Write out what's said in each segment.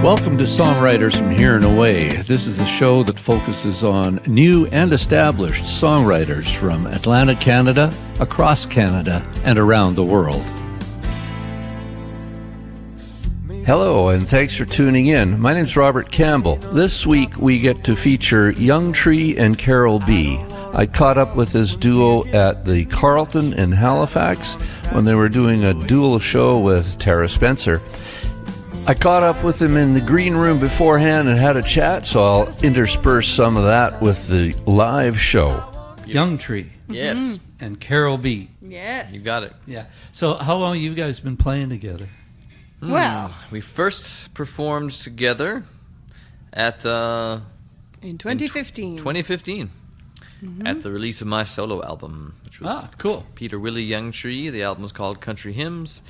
Welcome to Songwriters from Here and Away. This is a show that focuses on new and established songwriters from Atlantic Canada, across Canada, and around the world. Hello, and thanks for tuning in. My name's Robert Campbell. This week we get to feature Youngtree and Carole B. I caught up with this duo at the Carleton in Halifax when they were doing a dual show with Terra Spencer. I caught up with them in the green room beforehand and had a chat, so I'll intersperse some of that with the live show. Youngtree. Yes. And Carole B. Yes. You got it. Yeah. So how long have you guys been playing together? Well, we first performed together at in 2015. 2015 at the release of my solo album, which was cool. Peter Willie Youngtree. The album was called Country Hymns.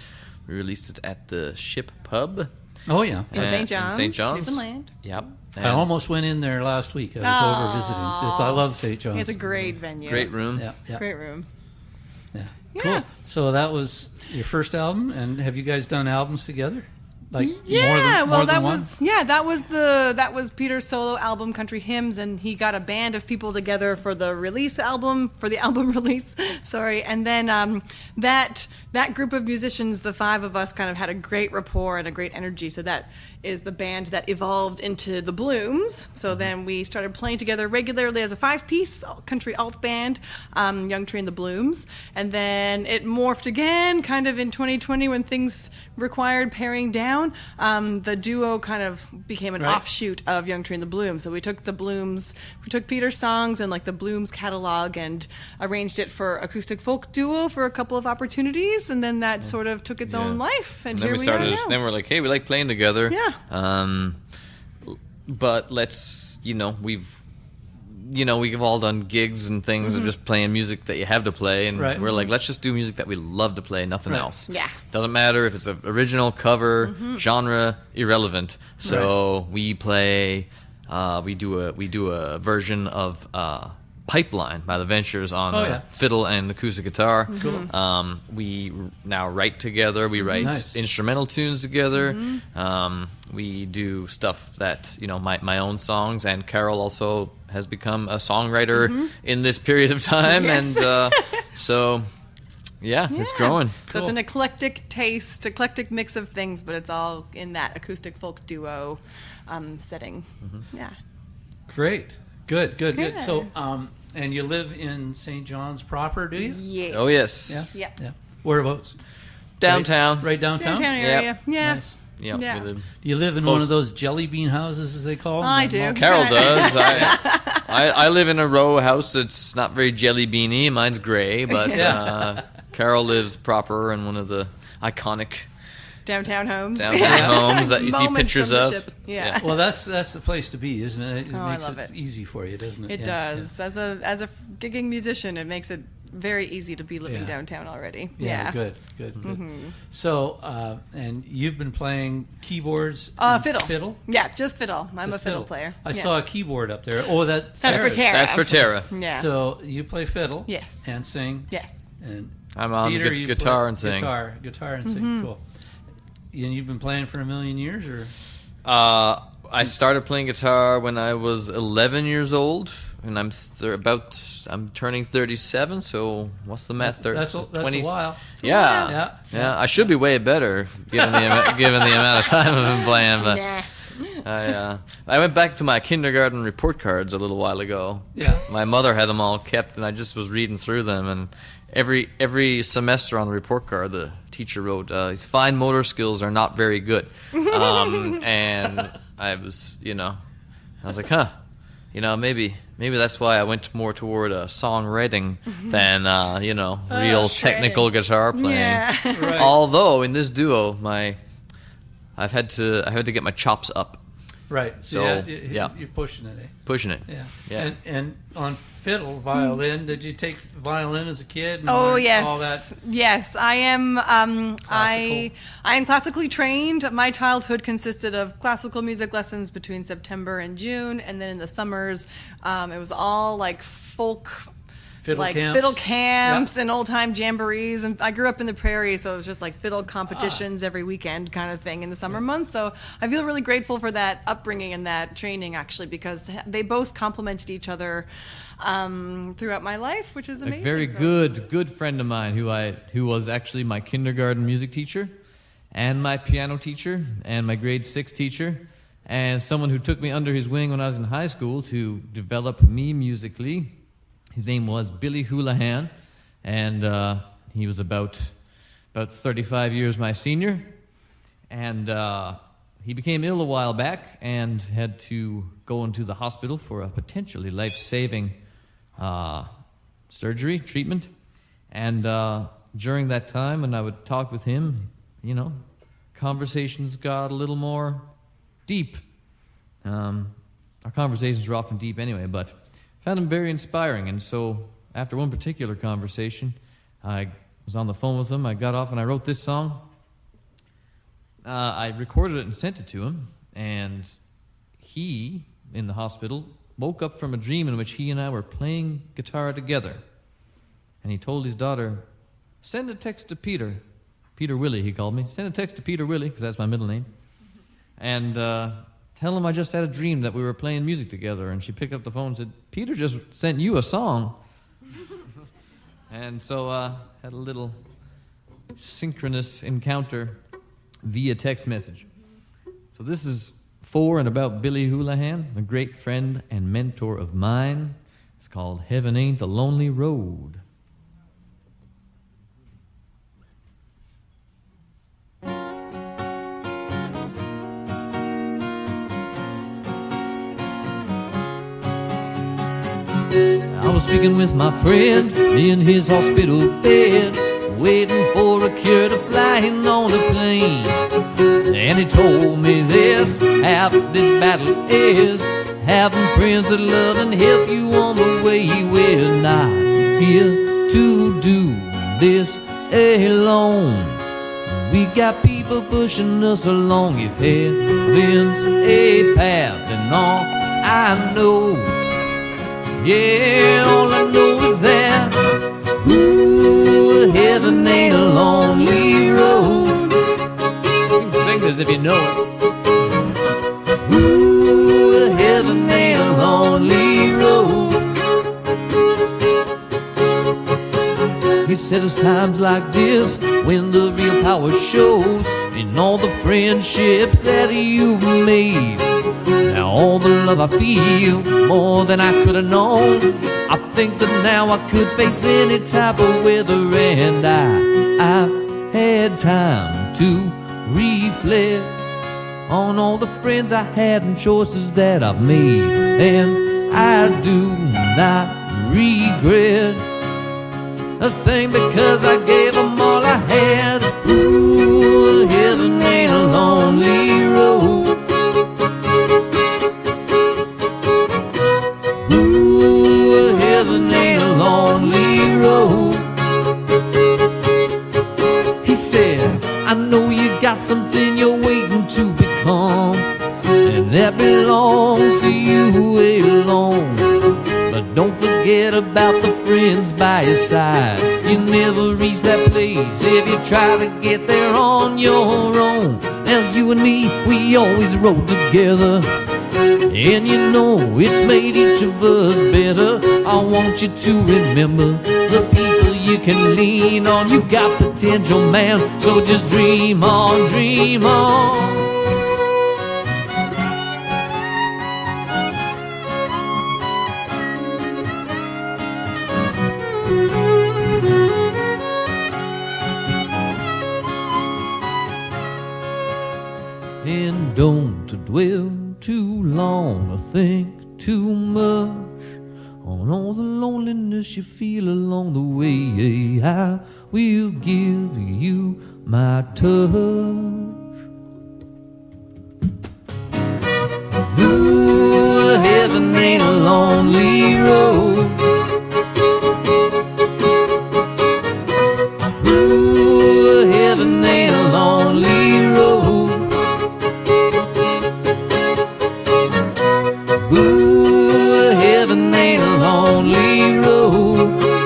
We released it at the Ship Pub. Oh, yeah. In St. John's, In St. John's. Newfoundland. Yep. I almost went in there last week. I was over visiting. I love St. John's. It's a great venue. Great room. Yeah. Great room. Yeah. Yeah. Cool. So that was your first album, and have you guys done albums together? Like Yeah, more than one? that was Peter's solo album, Country Hymns, and he got a band of people together for the album release. Sorry, and then that group of musicians, the five of us, kind of had a great rapport and a great energy. So that is the band that evolved into the Blooms. So then we started playing together regularly as a 5-piece country alt band, Youngtree and the Blooms, and then it morphed again, kind of in 2020 when things required paring down. The duo kind of became an offshoot of Youngtree and the Blooms. So we took Peter's songs and like the Blooms catalog and arranged it for acoustic folk duo for a couple of opportunities, and then that sort of took its own life. And then here we we started. are now. Then we're like, hey, we like playing together. Yeah. But let's, we've all done gigs and things of just playing music that you have to play, and we're like, let's just do music that we love to play, nothing else. Yeah. Doesn't matter if it's an original, cover, genre, irrelevant. So we play, we do a version of Pipeline by the Ventures on fiddle and acoustic guitar. Cool. We now write together. We write instrumental tunes together. We do stuff that, my own songs, and Carole also has become a songwriter in this period of time. Yes. And it's growing. So it's an eclectic mix of things, but it's all in that acoustic folk duo setting. Yeah. Great. Good. Yeah. So, and you live in St. John's proper, do you? Yeah. Oh, yes. Yeah. Whereabouts? Downtown. Right downtown? Downtown area. Yeah. Nice. Yep, Yeah. we live. Do you live in one of those jelly bean houses, as they call them? I do. Carole does. I live in a row house that's not very jelly beany. Mine's gray, but Carole lives proper in one of the iconic Downtown homes. homes that you see Moments pictures from the of. ship. Yeah. Well, that's the place to be, isn't it? It I makes love it it. easy for you, doesn't it? It does. As a gigging musician, it makes it very easy to be living Yeah. downtown already. Yeah. Good. So, and you've been playing keyboards? Fiddle. Fiddle? Yeah, just fiddle. I'm Just a fiddle player. I saw a keyboard up there. Oh, that's That's for Terra. That's for Terra. Yeah. So you play fiddle? Yes. And sing? Yes. And I'm on Peter, you guitar play and sing. Guitar and sing. Cool. And you've been playing for a million years, or? I started playing guitar when I was 11 years old, and I'm turning 37. So what's the math? That's a while. Yeah. I should be way better given the amount of time I've been playing. But I went back to my kindergarten report cards a little while ago. Yeah. My mother had them all kept, and I just was reading through them. And every semester on the report card, the teacher wrote, "His fine motor skills are not very good." And I was, I was like, maybe that's why I went more toward songwriting than real technical guitar playing. Yeah. Right. Although in this duo, I've had to get my chops up. Right. So you're pushing it. Pushing it. Yeah. And on fiddle, violin. Did you take violin as a kid? And Oh learn yes, all that? yes. I am. I Classical? am classically trained. My childhood consisted of classical music lessons between September and June, and then in the summers, it was all like folk fiddle camps and old time jamborees. And I grew up in the prairie, so it was just like fiddle competitions every weekend kind of thing in the summer months. So I feel really grateful for that upbringing and that training, actually, because they both complemented each other throughout my life, which is amazing. A very good friend of mine who was actually my kindergarten music teacher and my piano teacher and my grade 6 teacher, and someone who took me under his wing when I was in high school to develop me musically. His name was Billy Houlihan, and he was about 35 years my senior, and he became ill a while back and had to go into the hospital for a potentially life-saving surgery, treatment. And during that time, when I would talk with him, conversations got a little more deep. Our conversations were often deep anyway, but I found him very inspiring. And so after one particular conversation, I was on the phone with him. I got off and I wrote this song. I recorded it and sent it to him. And he, in the hospital, woke up from a dream in which he and I were playing guitar together. And he told his daughter, send a text to Peter. Peter Willie, he called me. Send a text to Peter Willie, because that's my middle name. And tell him I just had a dream that we were playing music together. And she picked up the phone and said, Peter just sent you a song. And so had a little synchronous encounter via text message. So this is for and about Billy Houlihan, a great friend and mentor of mine. It's called Heaven Ain't a Lonely Road. I was speaking with my friend in his hospital bed, waiting for a cure to flying on a plane. And he told me this, half this battle is having friends that love and help you on the way. We're not here to do this alone. We got people pushing us along. If heaven's a path, then all I know, yeah, all I know is that, ooh, heaven ain't a lonely road. You can sing this if you know it. Ooh, heaven ain't a lonely road. He said it's times like this when the real power shows in all the friendships that you've made. Now all the love I feel, more than I could have known. I think that now I could face any type of weather. And I've had time to reflect on all the friends I had and choices that I've made. And I do not regret a thing, because I gave them all I had. Ooh, heaven ain't a lonely road. Ooh, heaven ain't a lonely road. He said, I know you got something you're waiting to become, and that belongs to you alone. But don't forget about the friends by your side. You never reach that place if you try to get there on your own. Now you and me, we always rode together, and you know it's made each of us better. I want you to remember the people you can lean on. You got potential, man, so just dream on, dream on. And don't dwell too long or think too much on all the loneliness you feel along the way. I will give you my touch. Ooh, heaven ain't a lonely road. Ooh, heaven ain't a lonely road. Ooh, heaven ain't a lonely road.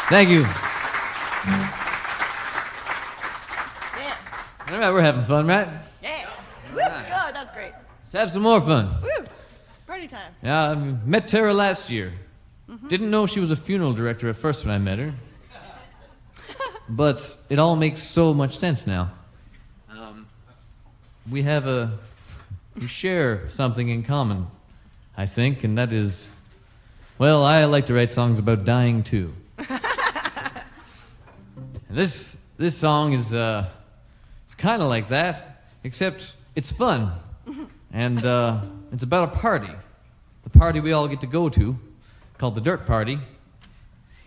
Thank you. Yeah. All right, we're having fun, right? Yeah. Woo. Oh, that's great. Let's have some more fun. Woo. Party time. Yeah, I met Terra last year. Didn't know she was a funeral director at first when I met her. But it all makes so much sense now. We share something in common, I think, and that is, well, I like to write songs about dying too. This song is it's kind of like that, except it's fun, and it's about a party, the party we all get to go to, called the Dirt Party.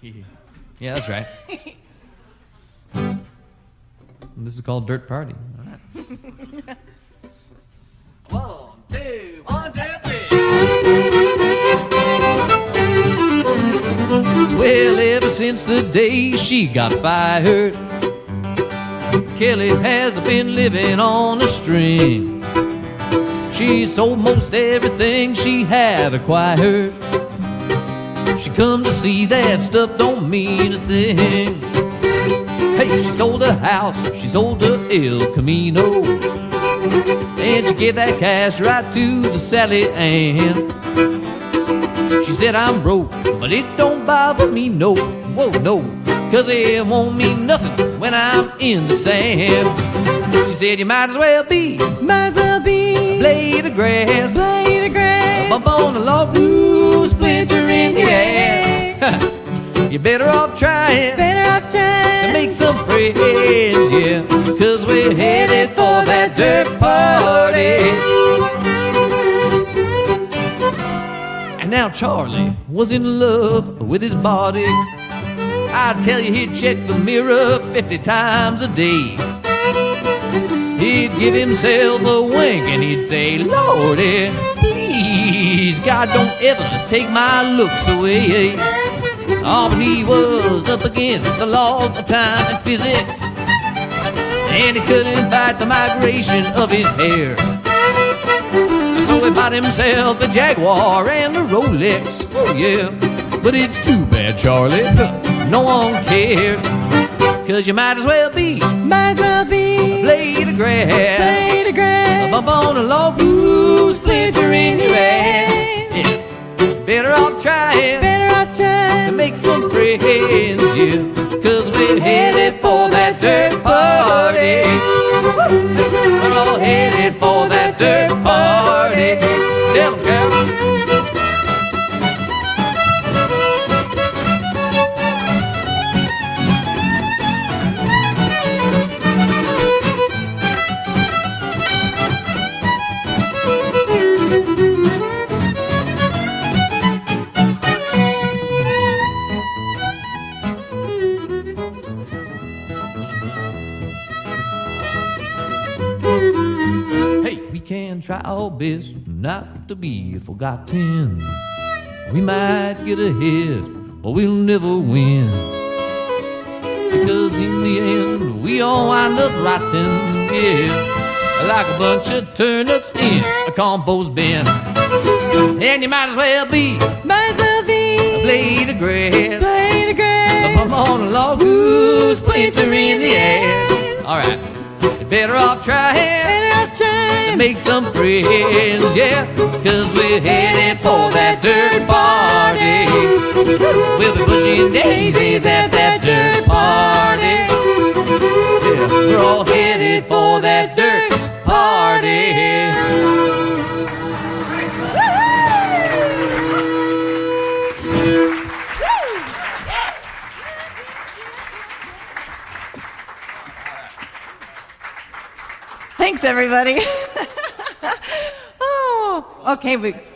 Yeah, that's right. And this is called Dirt Party. All right. 1, 2, 1, 2, 3. Well, ever since the day she got fired, Kelly has been living on a string. She sold most everything she had acquired. She come to see that stuff don't mean a thing. Hey, she sold her house, she sold her El Camino, and she gave that cash right to the Sally Ann. She said, I'm broke, but it don't bother me, no, whoa, no, 'cause it won't mean nothing when I'm in the sand. She said, you might as well be a blade of grass, a bump on a log, blue splinter in the ass. You're better off trying to make some friends, yeah, 'cause we're headed for that dirt party. And now Charlie was in love with his body. I tell you, he'd check the mirror 50 times a day. He'd give himself a wink and he'd say, Lordy, please, God, don't ever take my looks away. Oh, but he was up against the laws of time and physics, and he couldn't fight the migration of his hair. So he bought himself a Jaguar and a Rolex, oh yeah. But it's too bad, Charlie, no one cared, 'cause you might as well be a blade of grass, a bump on a log, blue splinter in your ass. Yeah. Better off trying to make some friends, yeah, 'cause we're headed for that dirt party. We're all headed for that dirt party. Tell them, Carole. Try our best not to be forgotten. We might get ahead, but we'll never win, because in the end we all wind up rotten, yeah, like a bunch of turnips in a compost bin. And you might as well be a blade of grass, a bump on a log, who's splinter in the ass. All right, you're better off trying to make some friends, yeah, 'cause we're headed for that dirt party. We'll be pushing daisies at that dirt party. Yeah, we're all headed for that dirt party. Thanks, everybody. Oh, okay. Let's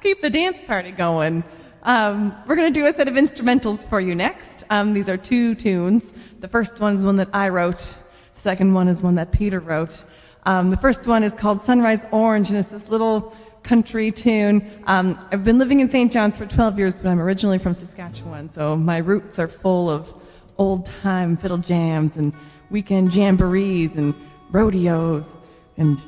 keep the dance party going. We're going to do a set of instrumentals for you next. These are 2 tunes. The first one is one that I wrote. The second one is one that Peter wrote. The first one is called Sunrise Orange, and it's this little country tune. I've been living in St. John's for 12 years, but I'm originally from Saskatchewan, so my roots are full of old-time fiddle jams and weekend jamborees and rodeos and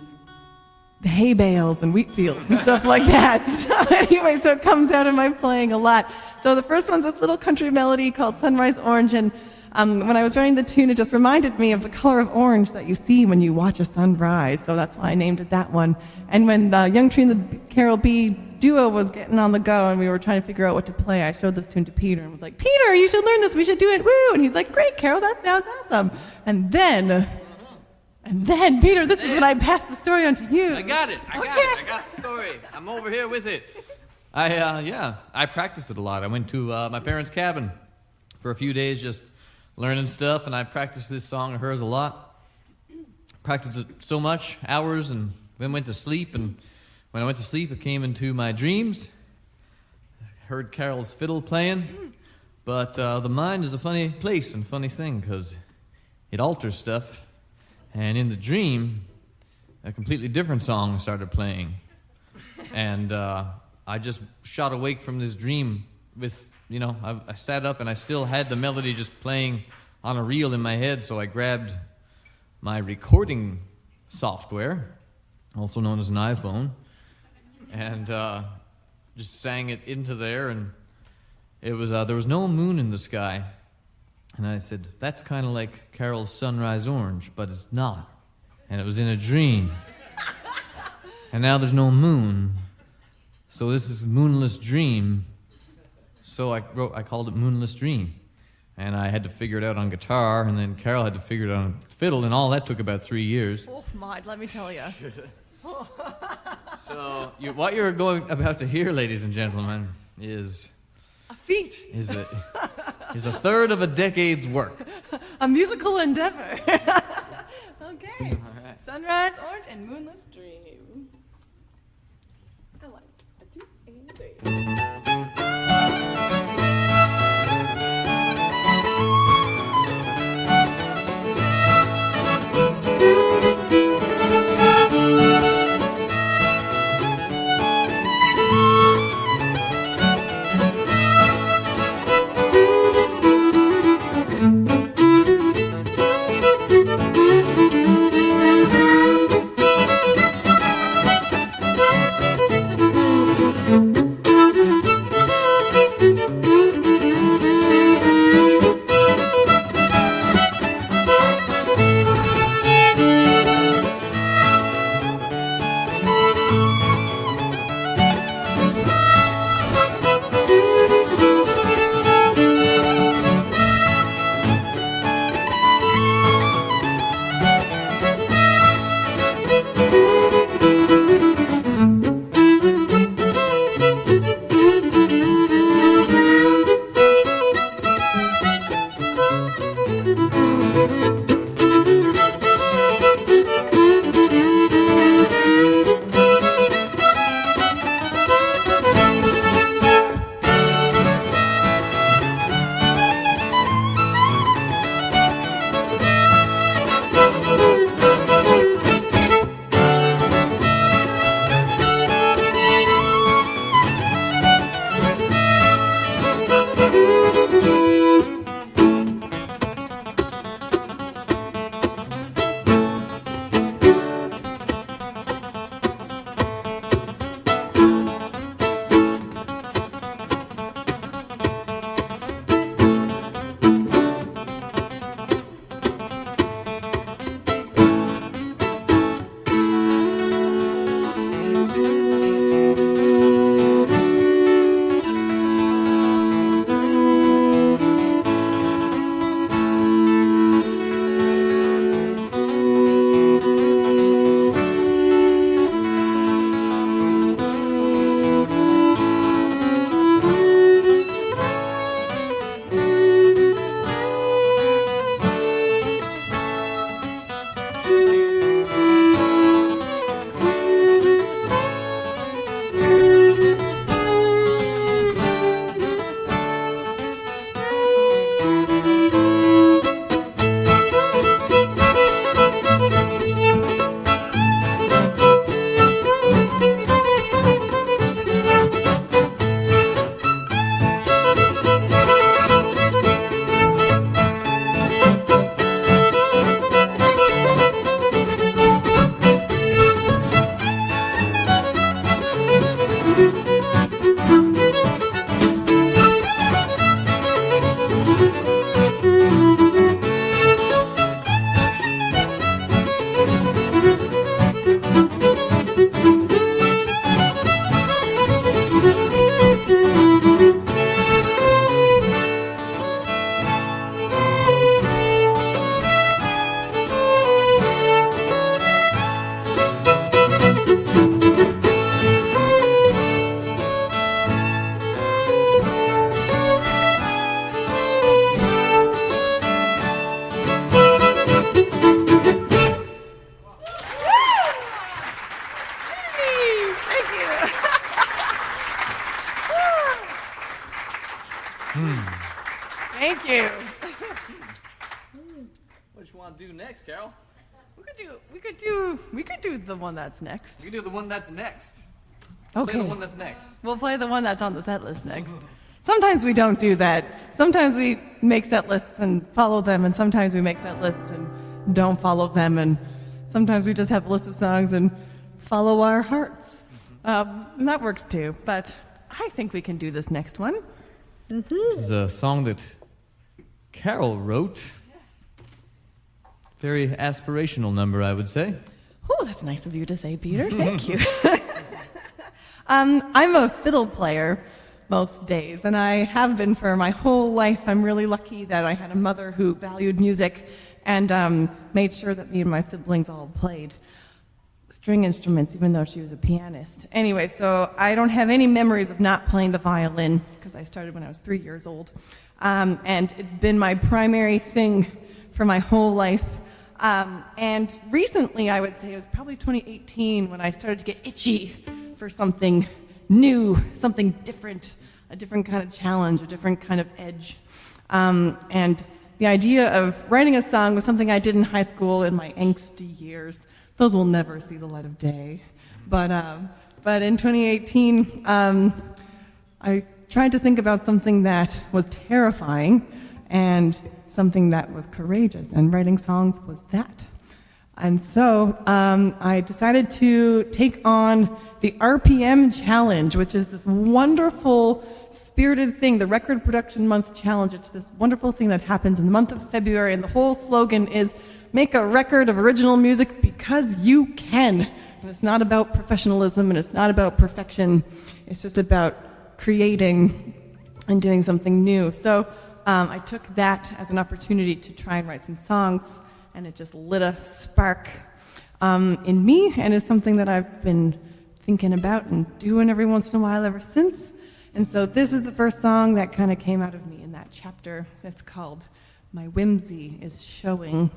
hay bales and wheat fields and stuff like that. So anyway, so it comes out in my playing a lot. So the first one's this little country melody called Sunrise Orange, and when I was writing the tune, it just reminded me of the color of orange that you see when you watch a sunrise, so that's why I named it that one. And when the Youngtree and the Carole B duo was getting on the go and we were trying to figure out what to play, I showed this tune to Peter and was like, Peter, you should learn this, we should do it, woo! And he's like, great, Carole, that sounds awesome. And then, Peter, this is when I passed the story on to you. I got it. I got the story. I'm over here with it. I practiced it a lot. I went to my parents' cabin for a few days just learning stuff, and I practiced this song of hers a lot. Practiced it so much, hours, and then went to sleep. And when I went to sleep, it came into my dreams. Heard Carole's fiddle playing. But the mind is a funny place and funny thing because it alters stuff. And in the dream, a completely different song started playing. And I just shot awake from this dream with, I sat up and I still had the melody just playing on a reel in my head. So I grabbed my recording software, also known as an iPhone, and just sang it into there. And it was there was no moon in the sky. And I said, that's kind of like Carole's Sunrise Orange, but it's not. And it was in a dream. And now there's no moon. So this is Moonless Dream. So I called it Moonless Dream. And I had to figure it out on guitar, and then Carole had to figure it out on fiddle, and all that took about 3 years. Oh, my, let me tell you. So what you're about to hear, ladies and gentlemen, is A feat. Is a third of a decade's work. A musical endeavor. Okay. All right. Sunrise, Orange, and Moonless Dream. I like it. 1, 2, 3. Thank you. What do you want to do next, Carole? We could do the one that's next. You do the one that's next. Okay. Play the one that's next. We'll play the one that's on the set list next. Sometimes we don't do that. Sometimes we make set lists and follow them, and sometimes we make set lists and don't follow them, and sometimes we just have a list of songs and follow our hearts. And that works too, but I think we can do this next one. This is a song that Carole wrote. Very aspirational number, I would say. Oh, that's nice of you to say, Peter. Thank you. I'm a fiddle player most days, and I have been for my whole life. I'm really lucky that I had a mother who valued music and made sure that me and my siblings all played string instruments, even though she was a pianist. Anyway, so I don't have any memories of not playing the violin, because I started when I was 3 years old. And it's been my primary thing for my whole life. And recently, I would say it was probably 2018 when I started to get itchy for something new, something different, a different kind of challenge, a different kind of edge. And the idea of writing a song was something I did in high school in my angsty years. Those will never see the light of day. But in 2018, I tried to think about something that was terrifying and something that was courageous, and writing songs was that. And so I decided to take on the RPM Challenge, which is this wonderful, spirited thing, the Record Production Month Challenge. It's this wonderful thing that happens in the month of February, and the whole slogan is, make a record of original music because you can. And it's not about professionalism, and it's not about perfection. It's just about creating and doing something new. So I took that as an opportunity to try and write some songs, and it just lit a spark in me, and it's something that I've been thinking about and doing every once in a while ever since. And so this is the first song that kind of came out of me in that chapter. That's called My Whimsy is Showing,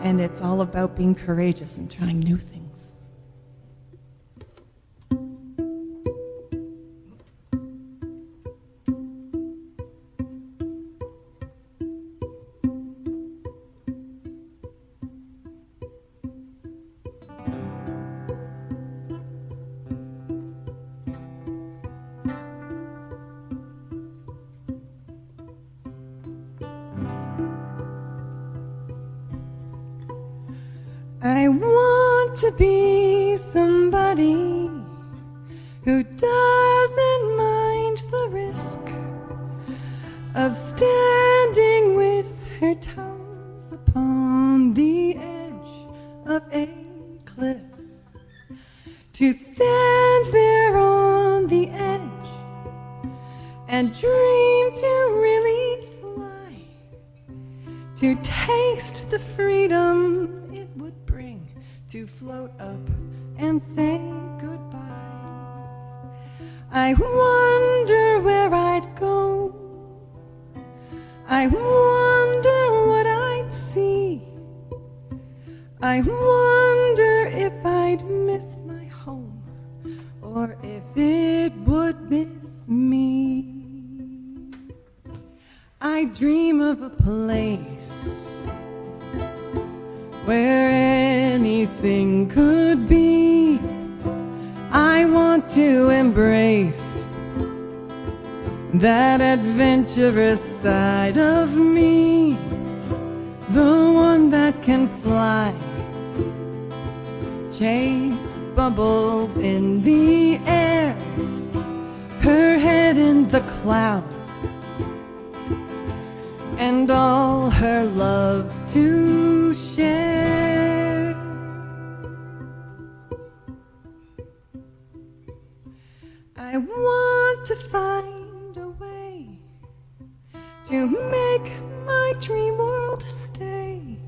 and it's all about being courageous and trying new things. I want to be somebody who doesn't mind the risk of standing with her toes upon the edge of a cliff. To stand there on the edge and dream to really fly, to taste the freedom it would bring to float up and say goodbye. I wonder where I'd go. I wonder what I'd see. I wonder if I'd miss my home or if it would miss me. I dream of a place where anything could be. I want to embrace that adventurous side of me, the one that can fly, chase bubbles in the air, her head in the clouds, and all her love to share. I want to find a way to make my dream world stay,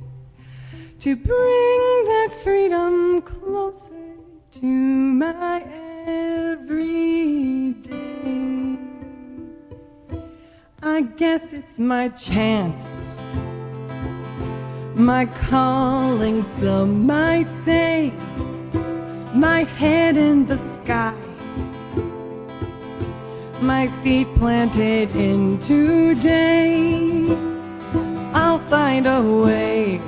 to bring that freedom closer to my everyday. I guess it's my chance, my calling, some might say, my head in the sky, my feet planted in today, I'll find a way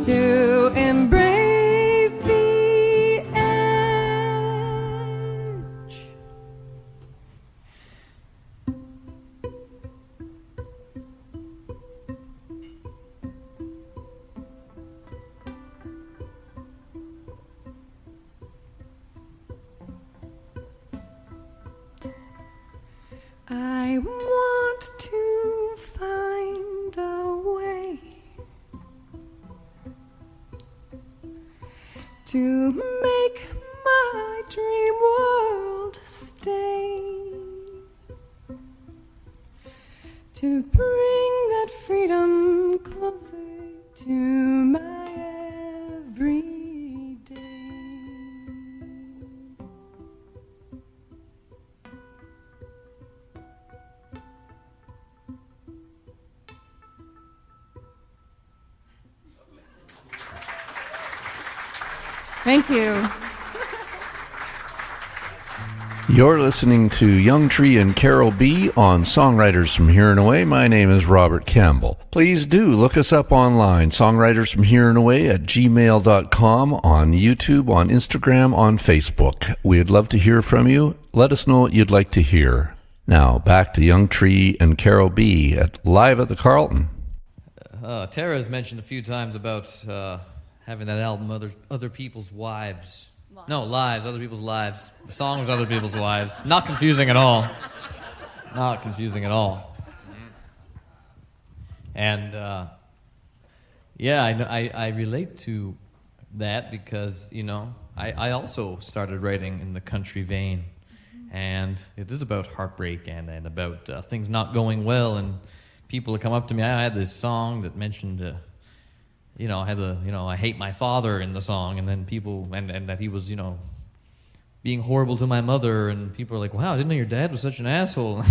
to embrace the edge. I want to find a way to make my dream world stay, to bring that freedom closer to my everyday. Thank you. You're listening to Youngtree and Carole B. on Songwriters from Here and Away. My name is Robert Campbell. Please do look us up online, Songwriters from Here and Away at gmail.com, on YouTube, on Instagram, on Facebook. We'd love to hear from you. Let us know what you'd like to hear. Now, back to Youngtree and Carole B. live at the Carleton. Terra has mentioned a few times about having that album, Other People's Wives. No, Lives, Other People's Lives. The song was Other People's Wives. Not confusing at all. Not confusing at all. And, yeah, I relate to that because, you know, I also started writing in the country vein. And it is about heartbreak and about things not going well. And people would come up to me. I had this song that mentioned... you know, I had the, you know, I hate my father in the song, and then people, and that he was, you know, being horrible to my mother, and people are like, wow, I didn't know your dad was such an asshole.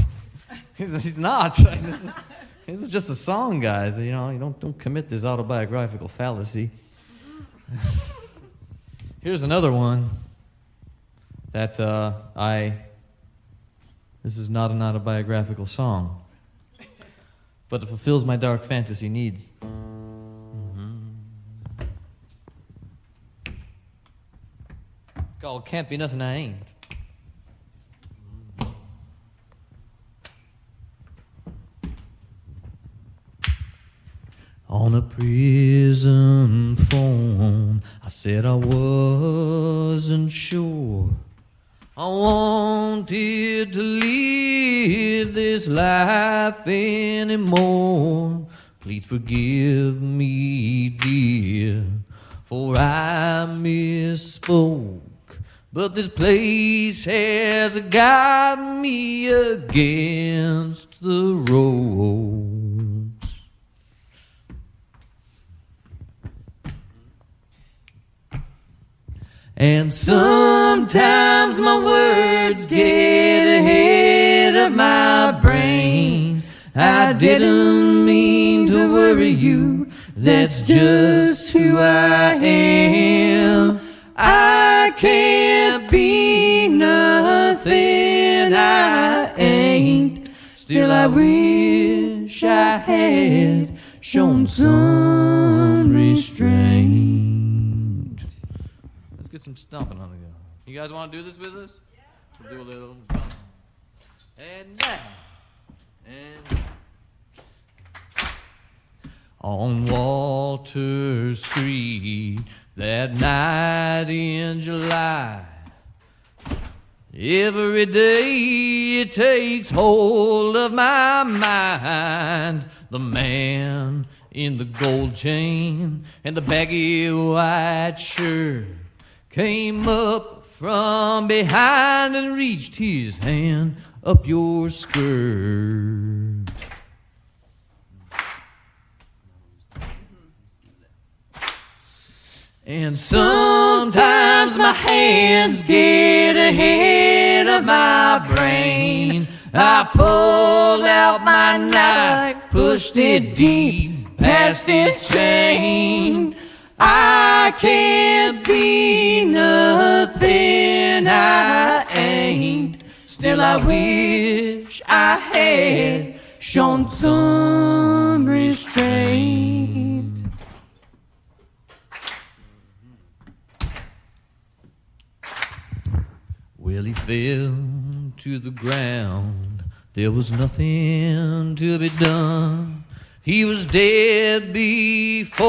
He's not. This is just a song, guys. You know, you don't commit this autobiographical fallacy. Here's another one that this is not an autobiographical song, but it fulfills my dark fantasy needs. It's called Can't Be Nothing I Ain't. On a prison phone, I said I wasn't sure I wanted to live this life anymore. Please forgive me, dear, for I misspoke. But this place has got me against the ropes. And sometimes my words get ahead of my brain. I didn't mean to worry you, that's just who I am. I can't be nothing I ain't. Still I wish I had shown some restraint. Let's get some stomping on the go. You guys want to do this with us? We'll do a little stomping. And now. And on Walter Street that night in July, every day it takes hold of my mind. The man in the gold chain and the baggy white shirt came up from behind and reached his hand up your skirt. And sometimes my hands get ahead of my brain. I pulled out my knife, pushed it deep past its chain. I can't be nothing I ain't. Still I wish I had shown some restraint. Well, he fell to the ground. There was nothing to be done. He was dead before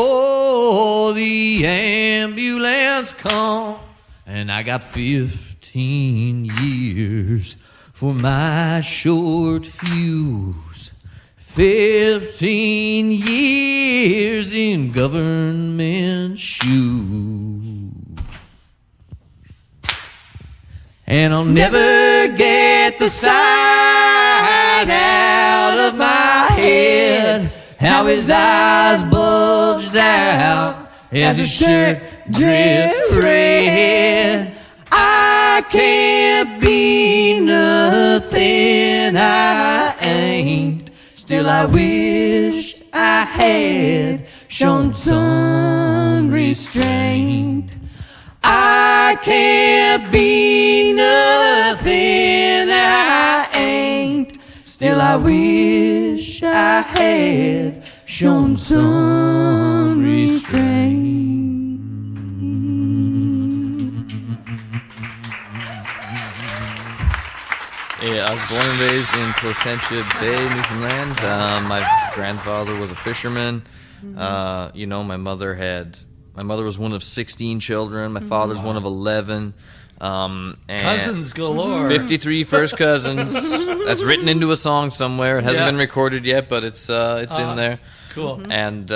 the ambulance come. And I got 15 years for my short fuse. 15 years in government shoes. And I'll never get the sight out of my head how his eyes bulged out as his shirt dripped red. I can't be nothing I ain't. Still I wish I had shown some restraint. I can't be nothing that I ain't. Still I wish I had shown some restraint. Yeah, I was born and raised in Placentia Bay, Newfoundland. My grandfather was a fisherman. You know, my mother was one of 16 children. My father's one of 11. And Cousins galore. 53 first cousins. That's written into a song somewhere. It hasn't Yeah. been recorded yet, but it's in there. Cool. And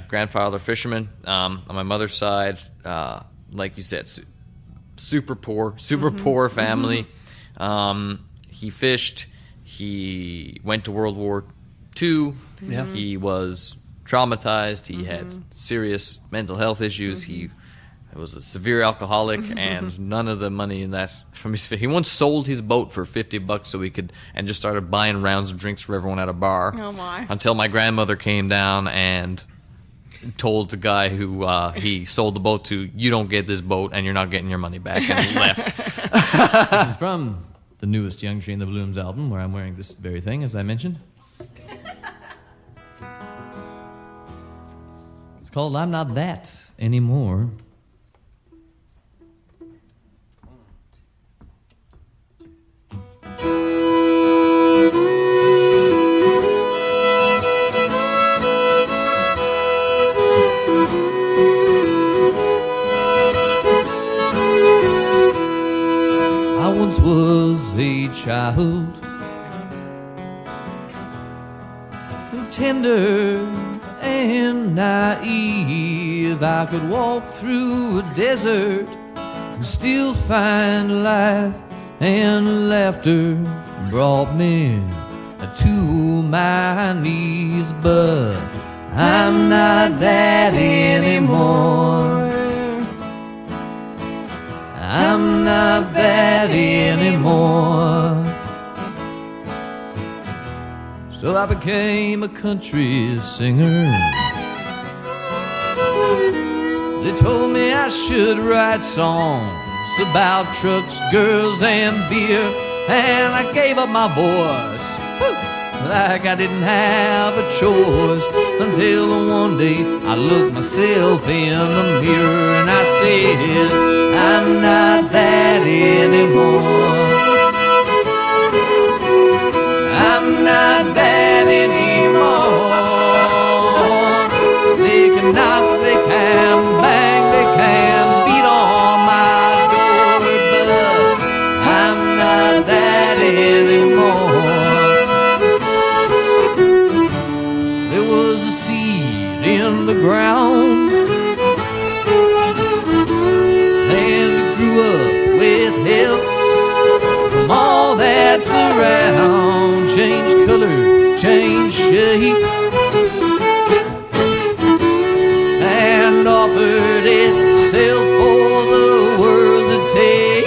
grandfather fisherman. On my mother's side, like you said, super poor family. He fished. He went to World War II. Yeah. He was traumatized. He had serious mental health issues. He was a severe alcoholic, and none of the money in that from his. He once sold his boat for $50 so he could, and just started buying rounds of drinks for everyone at a bar. Oh my! Until my grandmother came down and told the guy who he sold the boat to, "You don't get this boat, and you're not getting your money back," and he left. This is from the newest Youngtree and the Blooms album, where I'm wearing this very thing, as I mentioned. It's called I'm Not That Anymore. I once was a child, tender and naive. I could walk through a desert and still find life, and laughter brought me to my knees. But I'm not that anymore. I'm not that anymore. So I became a country singer. They told me I should write songs about trucks, girls, and beer, and I gave up my voice like I didn't have a choice, until one day I looked myself in the mirror and I said, I'm not that anymore. I'm not that anymore. They can knock, they can bang, they can beat on my door, but I'm not that anymore. There was a seed in the ground, and it grew up with help from all that's around. Change color, change shape, and offered itself for the world to take.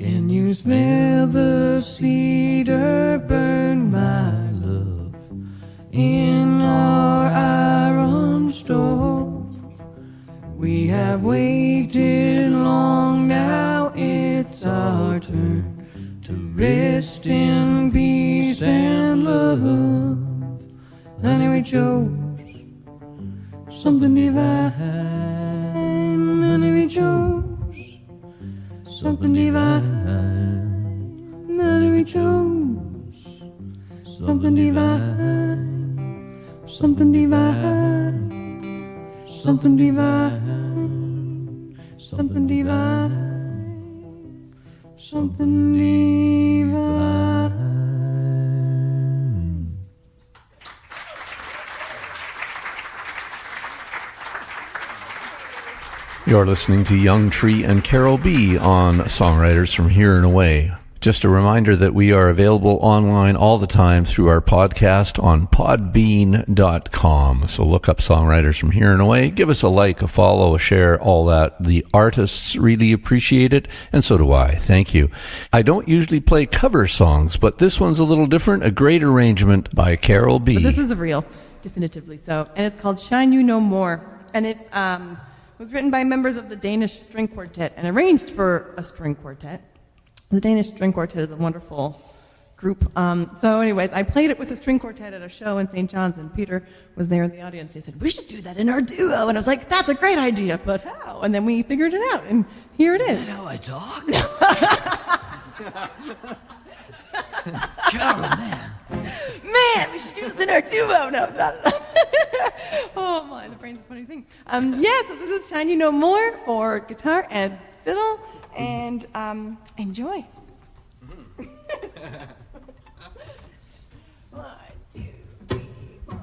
Can you smell the cedar burn, my love, in our iron stove? We have waited long, now it's our turn to rest in peace and love. Honey, we chose something divine. Honey, we chose something divine. Honey, we chose something divine. Something divine. Something divine. Something divine. Something divine. You're listening to Youngtree and Carole B on Songwriters from Here and Away. Just a reminder that we are available online all the time through our podcast on podbean.com. So look up Songwriters from Here and Away. Give us a like, a follow, a share, all that. The artists really appreciate it, and so do I. Thank you. I don't usually play cover songs, but this one's a little different. A great arrangement by Carole B. But this is a real, definitively so. And it's called Shine You No More. And it's was written by members of the Danish String Quartet and arranged for a string quartet. The Danish String Quartet is a wonderful group. So anyways, I played it with a string quartet at a show in St. John's, and Peter was there in the audience. He said, we should do that in our duo. And I was like, that's a great idea, but how? And then we figured it out, and here it is. Is that how I talk? Carole, man. Man, we should do this in our duo. No, not oh my, the brain's a funny thing. Yeah, so this is Shine You No More for guitar and fiddle, and enjoy. One, two, three, four.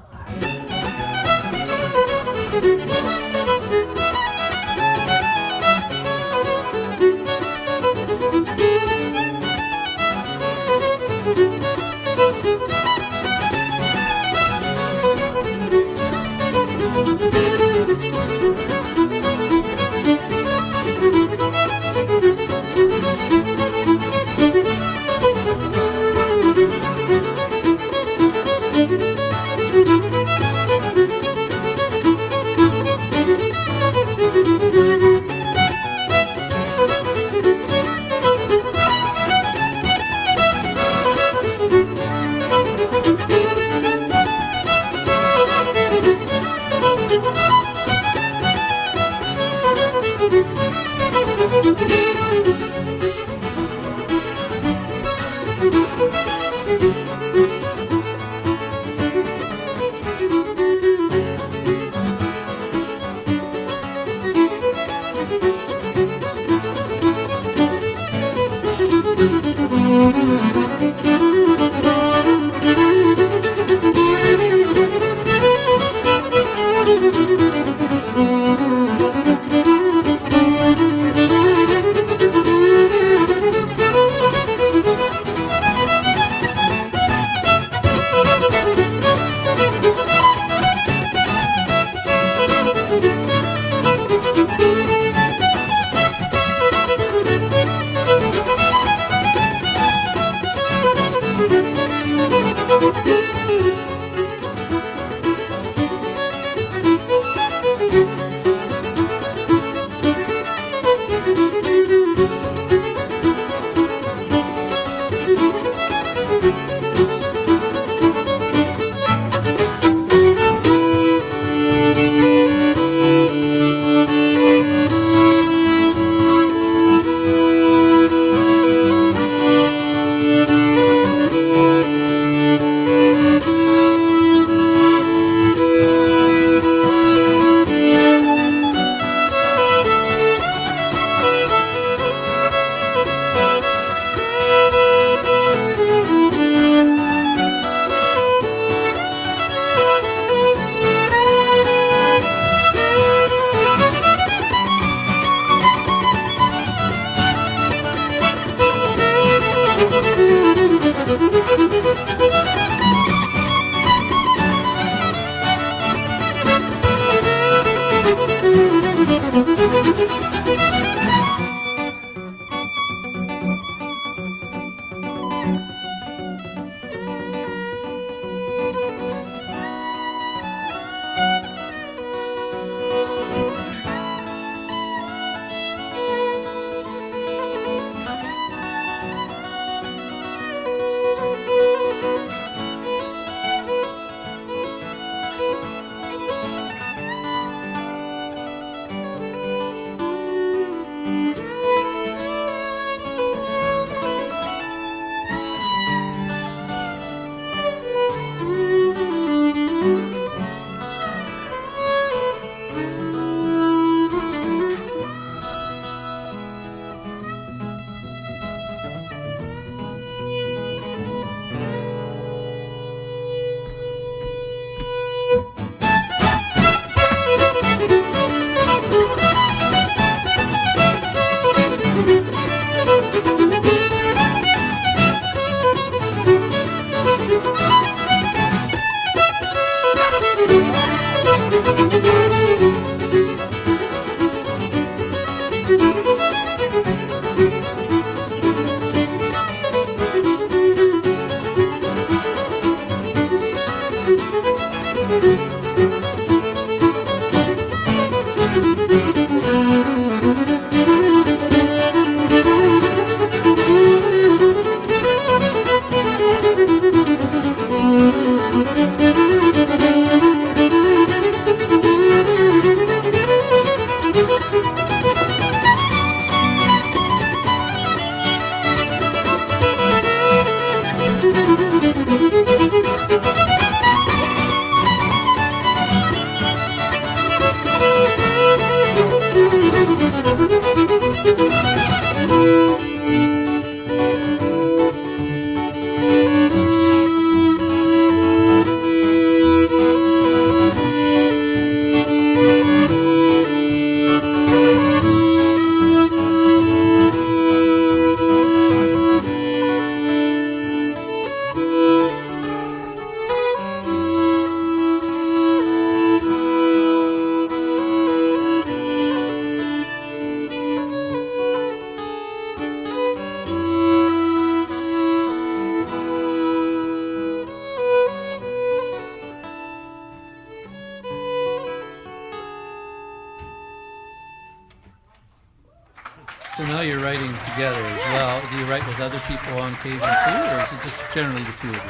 So now you're writing together as well. Do you write with other people on occasion too, or is it just generally the two of you?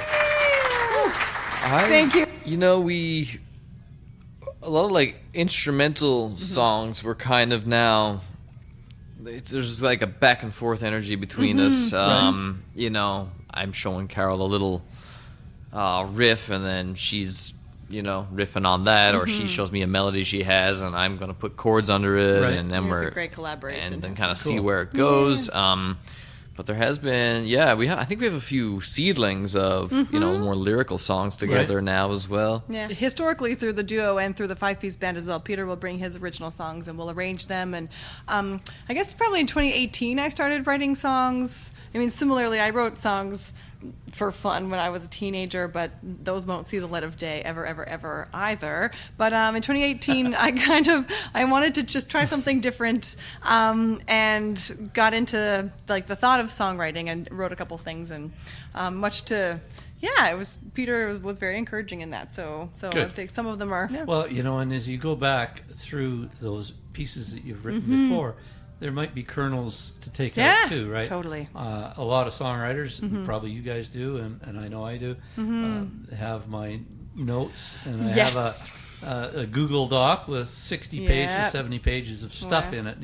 Thank you. You know, a lot of like instrumental songs were kind of now. There's like a back and forth energy between us. You know, I'm showing Carole a little riff, and then she's riffing on that, or she shows me a melody she has, and I'm going to put chords under it, Right. and then There's we're a great collaboration. and then kind of see where it goes. But there has been, I think we have a few seedlings of more lyrical songs together now as well. Yeah, historically through the duo and through the 5-piece band as well, Peter will bring his original songs and we'll arrange them. And I guess probably in 2018 I started writing songs. I mean, similarly, I wrote songs for fun when I was a teenager, but those won't see the light of day ever either. But in 2018, I wanted to just try something different, and got into like the thought of songwriting and wrote a couple things, and Peter was very encouraging in that. So I Good. think some of them are. Yeah. Well, and as you go back through those pieces that you've written before, there might be kernels to take out too, right? Totally. A lot of songwriters, probably you guys do, and I know I do, have my notes, and I Yes. have a Google Doc with 60 pages, 70 pages of stuff in it.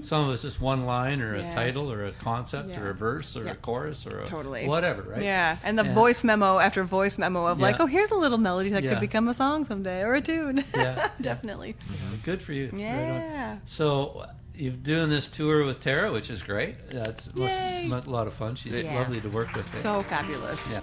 Some of it's just one line, or a title, or a concept, or a verse, or a chorus, or Totally. whatever, right? Yeah, and the voice memo after voice memo of like, Yeah. oh, here's a little melody that Yeah. could become a song someday, or a tune. Yeah. Definitely. Good for you. Right on. Yeah. So you're doing this tour with Terra, which is great. That's Yay. a lot of fun. She's Yeah. lovely to work with. So fabulous. Yeah.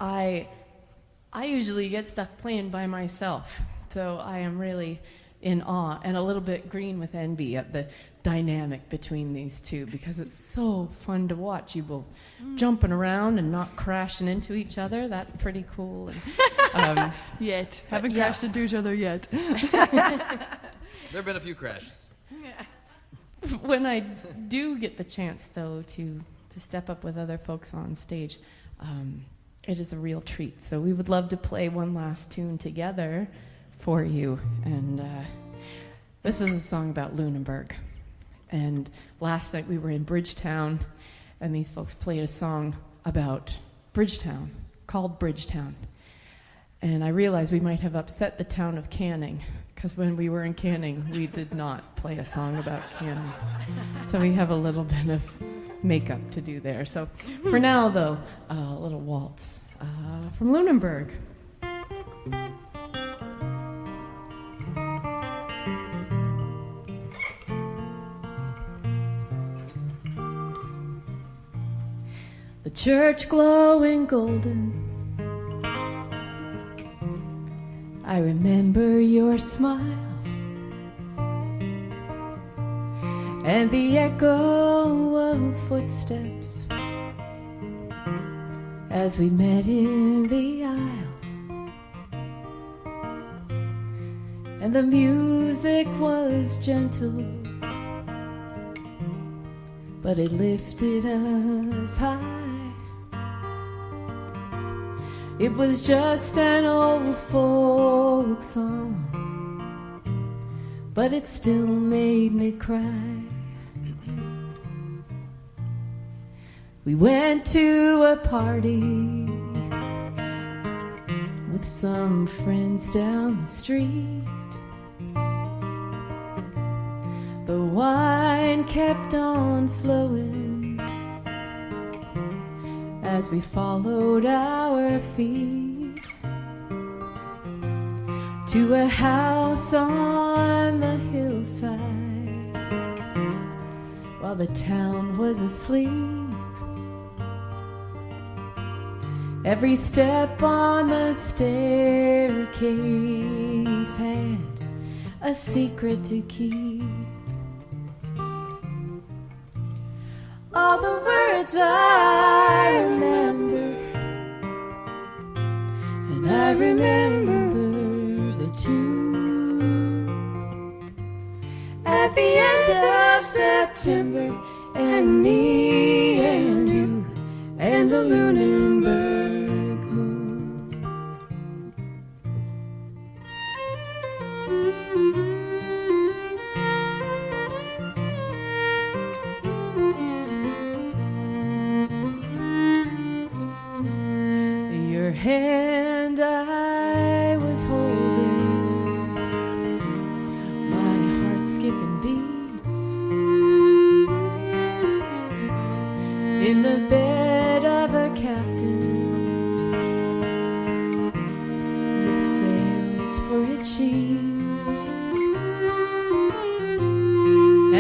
I usually get stuck playing by myself, so I am really in awe and a little bit green with envy at the dynamic between these two, because it's so fun to watch you both jumping around and not crashing into each other. That's pretty cool. And, Yet. Haven't yeah. crashed into each other yet. There have been a few crashes. when I do get the chance, though, to step up with other folks on stage, it is a real treat. So we would love to play one last tune together for you. And this is a song about Lunenburg. And last night we were in Bridgetown, and these folks played a song about Bridgetown, called Bridgetown. And I realized we might have upset the town of Canning, because when we were in Canning, we did not play a song about Canning. So we have a little bit of makeup to do there. So for now, though, a little waltz from Lunenburg. The church glowing golden, I remember your smile and the echo of footsteps as we met in the aisle. And the music was gentle, but it lifted us high. It was just an old folk song, but it still made me cry. We went to a party with some friends down the street. The wine kept on flowing as we followed our feet to a house on the hillside while the town was asleep. Every step on the staircase had a secret to keep. All the words I remember, and I remember the tune at the end of September, and me and you and the Lunenburg moon. in the bed of a captain with sails for its sheets,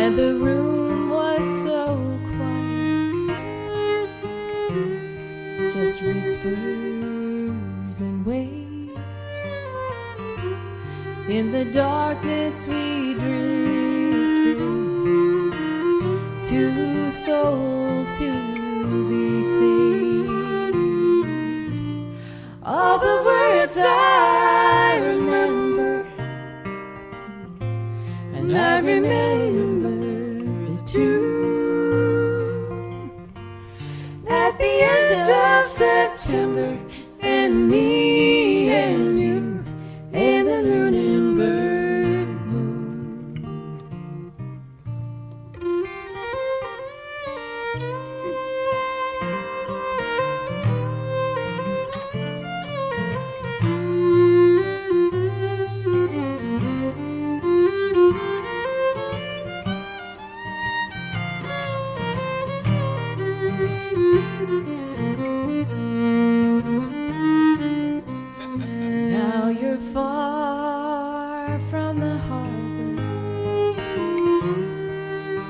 and the room was so quiet, just whispers and waves. In the darkness we drifted, two souls to be saved. All the words I remember, and I remember the tune at the end of September, and me and you and the Lunenburg moon. Now you're far from the harbor,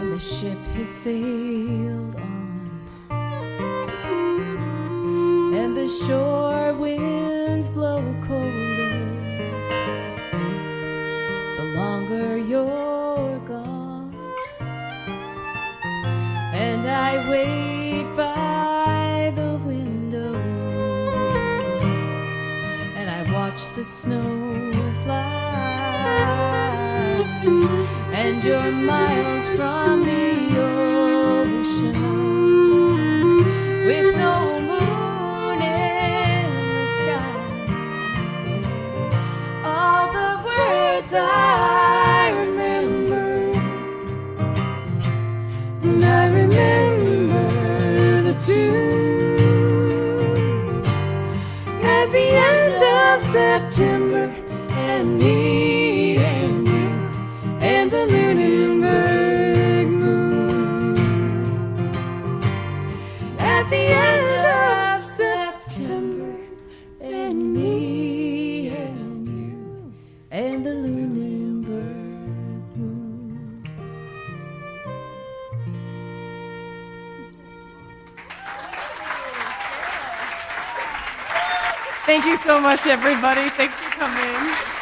and the ship has sailed on, and the shore winds blow colder the longer you're gone. And I wait by the window, and I watch the snow fly, and you're miles from the ocean with no moon in the sky. All the words I remember, and I remember the tune at the end of September, and me and you and the Lunenburg moon. At the end of September, and me and you and the Lunenburg moon. Thank you so much, everybody. Thanks for coming.